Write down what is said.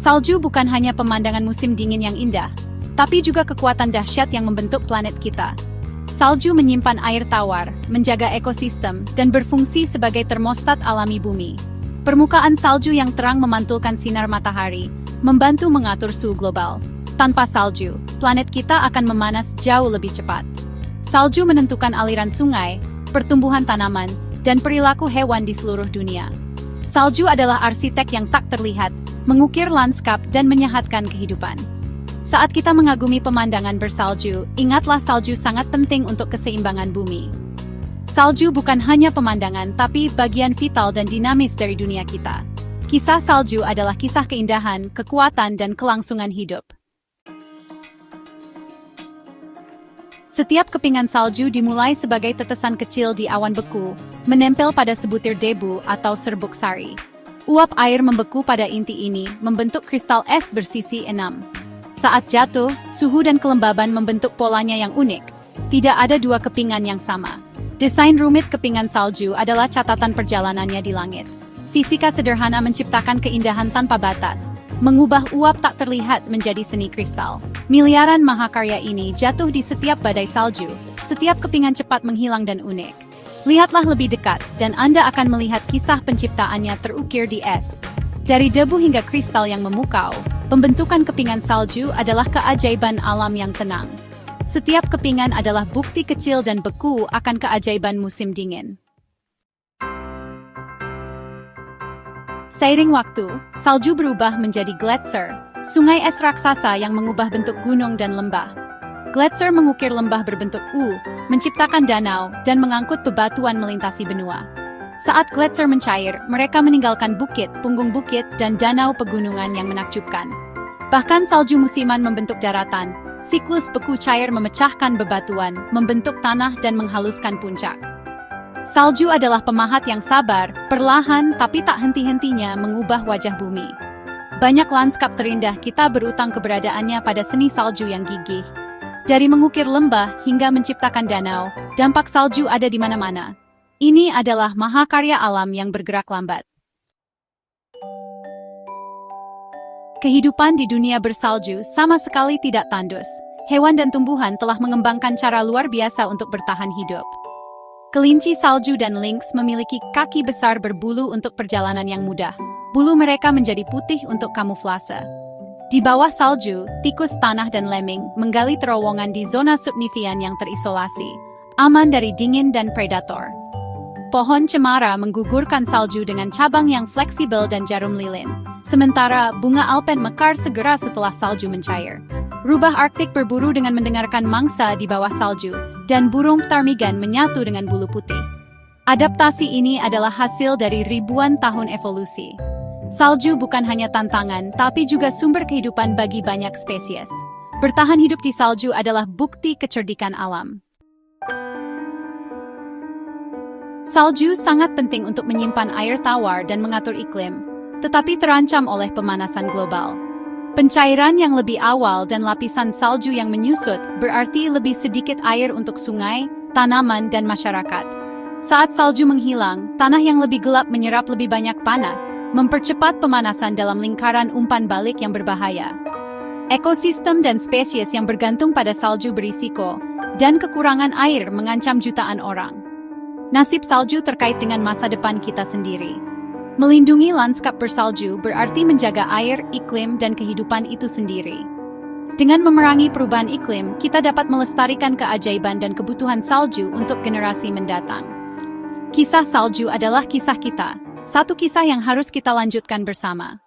Salju bukan hanya pemandangan musim dingin yang indah, tapi juga kekuatan dahsyat yang membentuk planet kita. Salju menyimpan air tawar, menjaga ekosistem, dan berfungsi sebagai termostat alami bumi. Permukaan salju yang terang memantulkan sinar matahari, membantu mengatur suhu global. Tanpa salju, planet kita akan memanas jauh lebih cepat. Salju menentukan aliran sungai, pertumbuhan tanaman, dan perilaku hewan di seluruh dunia. Salju adalah arsitek yang tak terlihat, mengukir lanskap dan menyehatkan kehidupan. Saat kita mengagumi pemandangan bersalju, ingatlah salju sangat penting untuk keseimbangan bumi. Salju bukan hanya pemandangan tapi bagian vital dan dinamis dari dunia kita. Kisah salju adalah kisah keindahan, kekuatan dan kelangsungan hidup. Setiap kepingan salju dimulai sebagai tetesan kecil di awan beku, menempel pada sebutir debu atau serbuk sari. Uap air membeku pada inti ini, membentuk kristal es bersisi 6. Saat jatuh, suhu dan kelembaban membentuk polanya yang unik. Tidak ada dua kepingan yang sama. Desain rumit kepingan salju adalah catatan perjalanannya di langit. Fisika sederhana menciptakan keindahan tanpa batas, mengubah uap tak terlihat menjadi seni kristal. Miliaran mahakarya ini jatuh di setiap badai salju, setiap kepingan cepat menghilang dan unik. Lihatlah lebih dekat, dan Anda akan melihat kisah penciptaannya terukir di es. Dari debu hingga kristal yang memukau, pembentukan kepingan salju adalah keajaiban alam yang tenang. Setiap kepingan adalah bukti kecil dan beku akan keajaiban musim dingin. Seiring waktu, salju berubah menjadi gletser, sungai es raksasa yang mengubah bentuk gunung dan lembah. Gletser mengukir lembah berbentuk U, menciptakan danau, dan mengangkut bebatuan melintasi benua. Saat gletser mencair, mereka meninggalkan bukit, punggung bukit, dan danau pegunungan yang menakjubkan. Bahkan salju musiman membentuk daratan, siklus beku cair memecahkan bebatuan, membentuk tanah dan menghaluskan puncak. Salju adalah pemahat yang sabar, perlahan tapi tak henti-hentinya mengubah wajah bumi. Banyak lanskap terindah kita berutang keberadaannya pada seni salju yang gigih. Dari mengukir lembah hingga menciptakan danau, dampak salju ada di mana-mana. Ini adalah mahakarya alam yang bergerak lambat. Kehidupan di dunia bersalju sama sekali tidak tandus. Hewan dan tumbuhan telah mengembangkan cara luar biasa untuk bertahan hidup. Kelinci salju dan lynx memiliki kaki besar berbulu untuk perjalanan yang mudah. Bulu mereka menjadi putih untuk kamuflase. Di bawah salju, tikus tanah dan lemming menggali terowongan di zona subnivian yang terisolasi, aman dari dingin dan predator. Pohon cemara menggugurkan salju dengan cabang yang fleksibel dan jarum lilin, sementara bunga alpen mekar segera setelah salju mencair. Rubah Arktik berburu dengan mendengarkan mangsa di bawah salju, dan burung ptarmigan menyatu dengan bulu putih. Adaptasi ini adalah hasil dari ribuan tahun evolusi. Salju bukan hanya tantangan, tapi juga sumber kehidupan bagi banyak spesies. Bertahan hidup di salju adalah bukti kecerdikan alam. Salju sangat penting untuk menyimpan air tawar dan mengatur iklim, tetapi terancam oleh pemanasan global. Pencairan yang lebih awal dan lapisan salju yang menyusut berarti lebih sedikit air untuk sungai, tanaman, dan masyarakat. Saat salju menghilang, tanah yang lebih gelap menyerap lebih banyak panas, mempercepat pemanasan dalam lingkaran umpan balik yang berbahaya. Ekosistem dan spesies yang bergantung pada salju berisiko, dan kekurangan air mengancam jutaan orang. Nasib salju terkait dengan masa depan kita sendiri. Melindungi lanskap bersalju berarti menjaga air, iklim, dan kehidupan itu sendiri. Dengan memerangi perubahan iklim, kita dapat melestarikan keajaiban dan kebutuhan salju untuk generasi mendatang. Kisah salju adalah kisah kita. Satu kisah yang harus kita lanjutkan bersama.